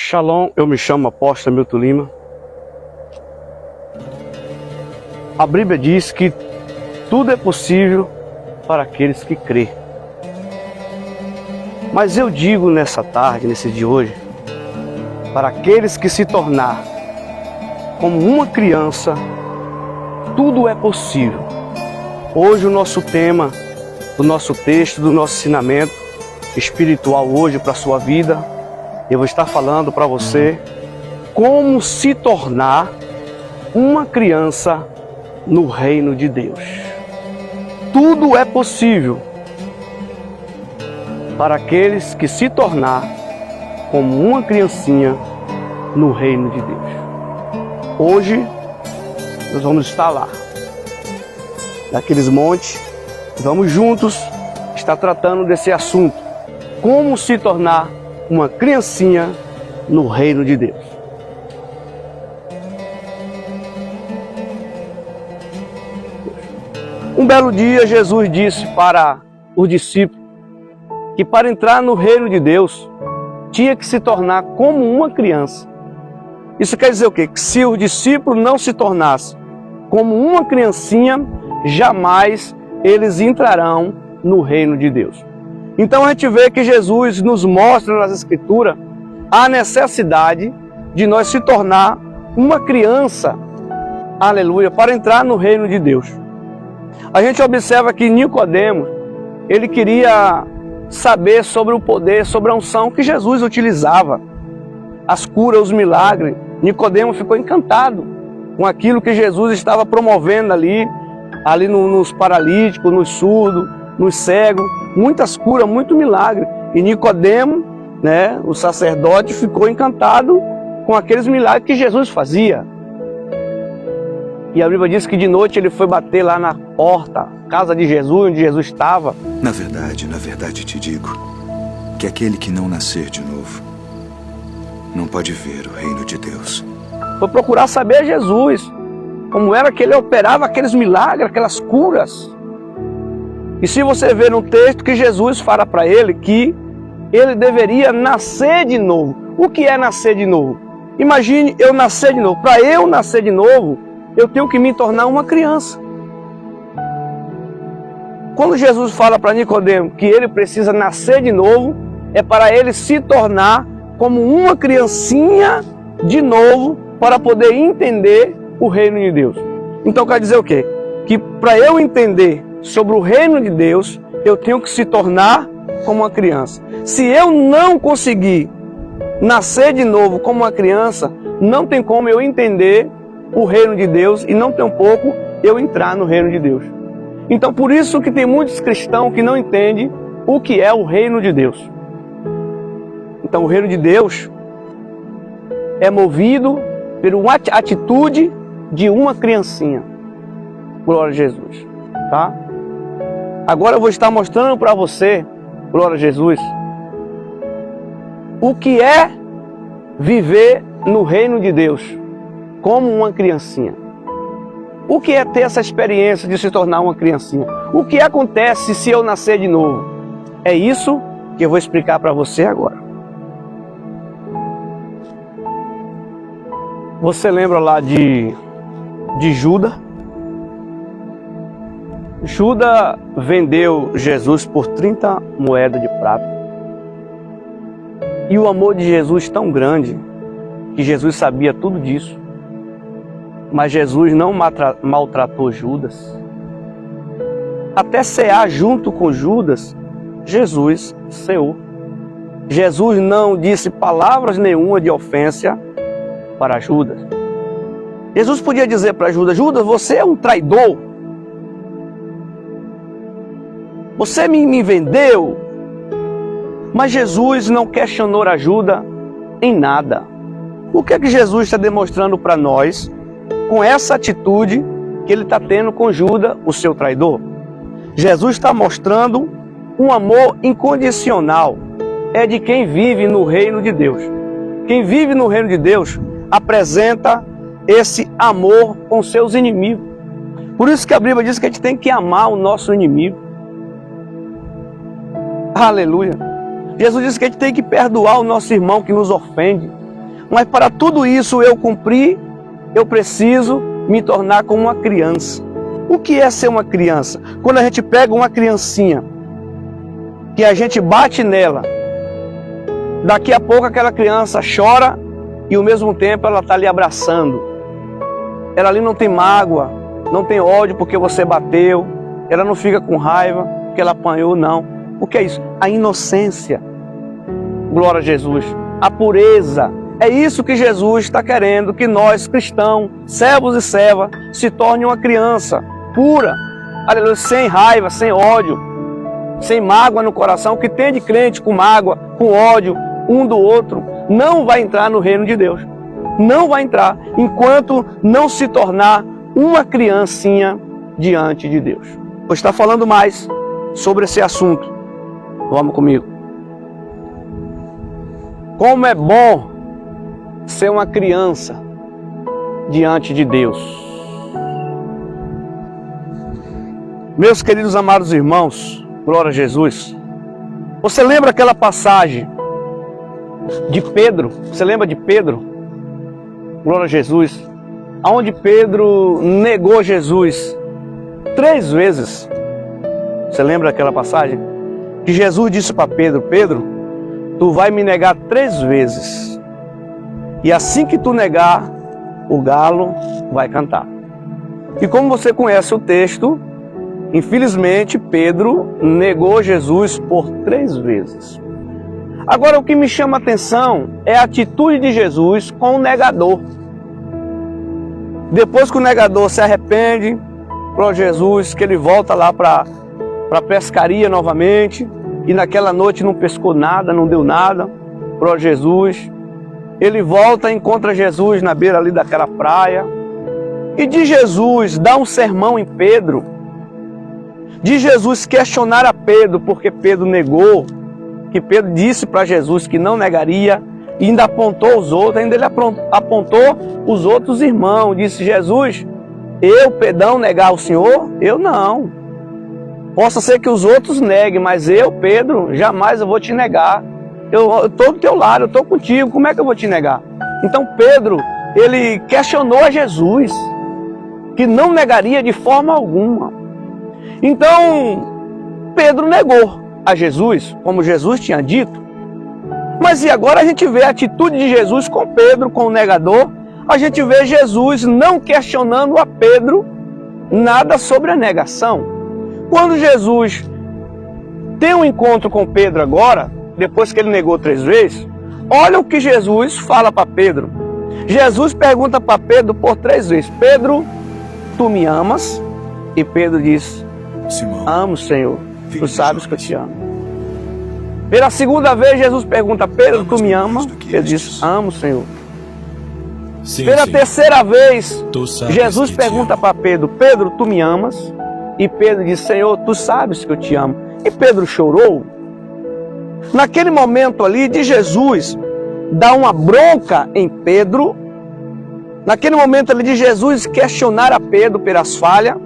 Shalom, eu me chamo Apóstolo Milton Lima. A Bíblia diz que tudo é possível para aqueles que crêem. Mas eu digo nessa tarde, nesse dia de hoje, para aqueles que se tornar como uma criança, tudo é possível. Hoje o nosso tema, do nosso texto, do nosso ensinamento espiritual hoje para a sua vida, eu vou estar falando para você como se tornar uma criança no reino de Deus. Tudo é possível para aqueles que se tornar como uma criancinha no reino de Deus. Hoje nós vamos estar lá, naqueles montes, vamos juntos estar tratando desse assunto, como se tornar uma criancinha no reino de Deus. Um belo dia Jesus disse para os discípulos que para entrar no reino de Deus tinha que se tornar como uma criança. Isso quer dizer o quê? Que se os discípulos não se tornassem como uma criancinha, jamais eles entrarão no reino de Deus. Então a gente vê que Jesus nos mostra nas Escrituras a necessidade de nós se tornar uma criança, aleluia, para entrar no reino de Deus. A gente observa que Nicodemo, ele queria saber sobre o poder, sobre a unção que Jesus utilizava, as curas, os milagres. Nicodemo ficou encantado com aquilo que Jesus estava promovendo ali nos paralíticos, nos surdos, nos cegos, muitas curas, muito milagre. E Nicodemo, o sacerdote, ficou encantado com aqueles milagres que Jesus fazia. E a Bíblia diz que de noite ele foi bater lá na porta, casa de Jesus, onde Jesus estava. Na verdade te digo, que aquele que não nascer de novo, não pode ver o reino de Deus. Foi procurar saber Jesus, como era que ele operava aqueles milagres, aquelas curas. E se você ver no texto que Jesus fala para ele que ele deveria nascer de novo. O que é nascer de novo? Imagine eu nascer de novo. Para eu nascer de novo, eu tenho que me tornar uma criança. Quando Jesus fala para Nicodemo que ele precisa nascer de novo, é para ele se tornar como uma criancinha de novo para poder entender o reino de Deus. Então quer dizer o quê? Que para eu entender sobre o reino de Deus, eu tenho que se tornar como uma criança. Se eu não conseguir nascer de novo como uma criança, não tem como eu entender o reino de Deus e não tem um pouco eu entrar no reino de Deus. Então por isso que tem muitos cristãos que não entendem o que é o reino de Deus. Então o reino de Deus é movido por uma atitude de uma criancinha. Glória a Jesus. Tá? Agora eu vou estar mostrando para você, glória a Jesus, o que é viver no reino de Deus como uma criancinha. O que é ter essa experiência de se tornar uma criancinha? O que acontece se eu nascer de novo? É isso que eu vou explicar para você agora. Você lembra lá de Judas? Judas vendeu Jesus por 30 moedas de prata. E o amor de Jesus tão grande, que Jesus sabia tudo disso. Mas Jesus não maltratou Judas. Até cear junto com Judas, Jesus ceou. Jesus não disse palavras nenhuma de ofensa para Judas. Jesus podia dizer para Judas: Judas, você é um traidor. Você me vendeu. Mas Jesus não questionou a Judas em nada. O que é que Jesus está demonstrando para nós com essa atitude que ele está tendo com Judas, o seu traidor? Jesus está mostrando um amor incondicional. É de quem vive no reino de Deus. Quem vive no reino de Deus apresenta esse amor com seus inimigos. Por isso que a Bíblia diz que a gente tem que amar o nosso inimigo. Aleluia. Jesus disse que a gente tem que perdoar o nosso irmão que nos ofende. Mas para tudo isso eu cumprir, eu preciso me tornar como uma criança. O que é ser uma criança? Quando a gente pega uma criancinha, que a gente bate nela, daqui a pouco aquela criança chora e ao mesmo tempo ela está ali abraçando. Ela ali não tem mágoa, não tem ódio porque você bateu, ela não fica com raiva porque ela apanhou, não. O que é isso? A inocência. Glória a Jesus. A pureza. É isso que Jesus está querendo, que nós cristãos, servos e servas, se torne uma criança pura, aleluia, sem raiva, sem ódio, sem mágoa no coração. O que tem de crente com mágoa, com ódio um do outro, não vai entrar no reino de Deus. Não vai entrar enquanto não se tornar uma criancinha diante de Deus. Vou estar falando mais sobre esse assunto. Vamos comigo. Como é bom ser uma criança diante de Deus. Meus queridos amados irmãos, glória a Jesus. Você lembra aquela passagem de Pedro? Você lembra de Pedro? Glória a Jesus. Onde Pedro negou Jesus 3 vezes. Você lembra daquela passagem? Que Jesus disse para Pedro: Pedro, tu vai me negar 3 vezes. E assim que tu negar, o galo vai cantar. E como você conhece o texto, infelizmente Pedro negou Jesus por 3 vezes. Agora o que me chama a atenção é a atitude de Jesus com o negador. Depois que o negador se arrepende, para Jesus, que ele volta lá para a pescaria novamente, e naquela noite não pescou nada, não deu nada para Jesus. Ele volta e encontra Jesus na beira ali daquela praia. E de Jesus dar um sermão em Pedro. De Jesus questionar a Pedro, porque Pedro negou. Que Pedro disse para Jesus que não negaria. E ainda apontou os outros, ainda ele apontou os outros irmãos. Disse: Jesus, eu, Pedrão, negar o Senhor? Eu não. Possa ser que os outros neguem, mas eu, Pedro, jamais eu vou te negar. Eu estou do teu lado, eu estou contigo, como é que eu vou te negar? Então Pedro, ele questionou a Jesus, que não negaria de forma alguma. Então, Pedro negou a Jesus, como Jesus tinha dito. Mas e agora a gente vê a atitude de Jesus com Pedro, com o negador. A gente vê Jesus não questionando a Pedro nada sobre a negação. Quando Jesus tem um encontro com Pedro agora, depois que ele negou 3 vezes, olha o que Jesus fala para Pedro. Jesus pergunta para Pedro por 3 vezes: Pedro, tu me amas? E Pedro diz: Simão, amo, Senhor, tu sabes que eu te amo. Pela 2ª vez Jesus pergunta: Pedro, tu me amas? Pedro diz: amo, Senhor. Sim, Pela sim. 3ª vez Jesus que te pergunta amo. para Pedro: Pedro, tu me amas? E Pedro diz: Senhor, tu sabes que eu te amo. E Pedro chorou. Naquele momento ali de Jesus dar uma bronca em Pedro, naquele momento ali de Jesus questionar a Pedro pelas falhas,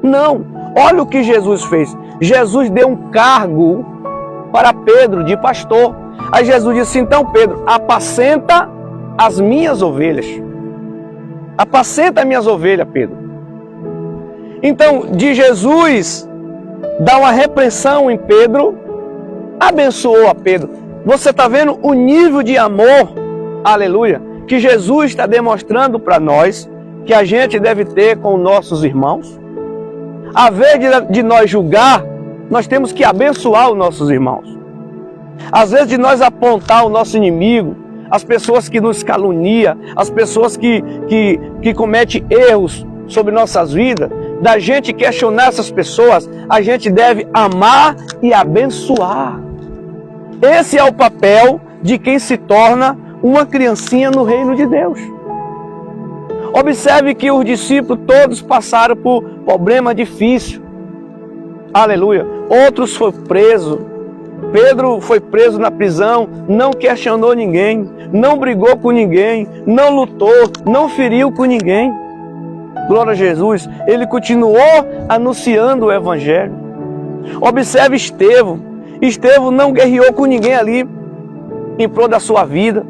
não. Olha o que Jesus fez. Jesus deu um cargo para Pedro de pastor. Aí Jesus disse: então Pedro, apacenta as minhas ovelhas. Apacenta as minhas ovelhas, Pedro. Então, de Jesus dar uma repreensão em Pedro, abençoou a Pedro. Você está vendo o nível de amor, aleluia, que Jesus está demonstrando para nós, que a gente deve ter com nossos irmãos? Ao invés de nós julgar, nós temos que abençoar os nossos irmãos. Às vezes de nós apontar o nosso inimigo, as pessoas que nos caluniam, as pessoas que cometem erros sobre nossas vidas, da gente questionar essas pessoas, a gente deve amar e abençoar. Esse é o papel de quem se torna uma criancinha no reino de Deus. Observe que os discípulos todos passaram por problema difícil. Aleluia. Outros foram presos. Pedro foi preso na prisão, não questionou ninguém, não brigou com ninguém, não lutou, não feriu com ninguém. Glória a Jesus. Ele continuou anunciando o Evangelho. Observe Estevão. Estevão não guerreou com ninguém ali em prol da sua vida.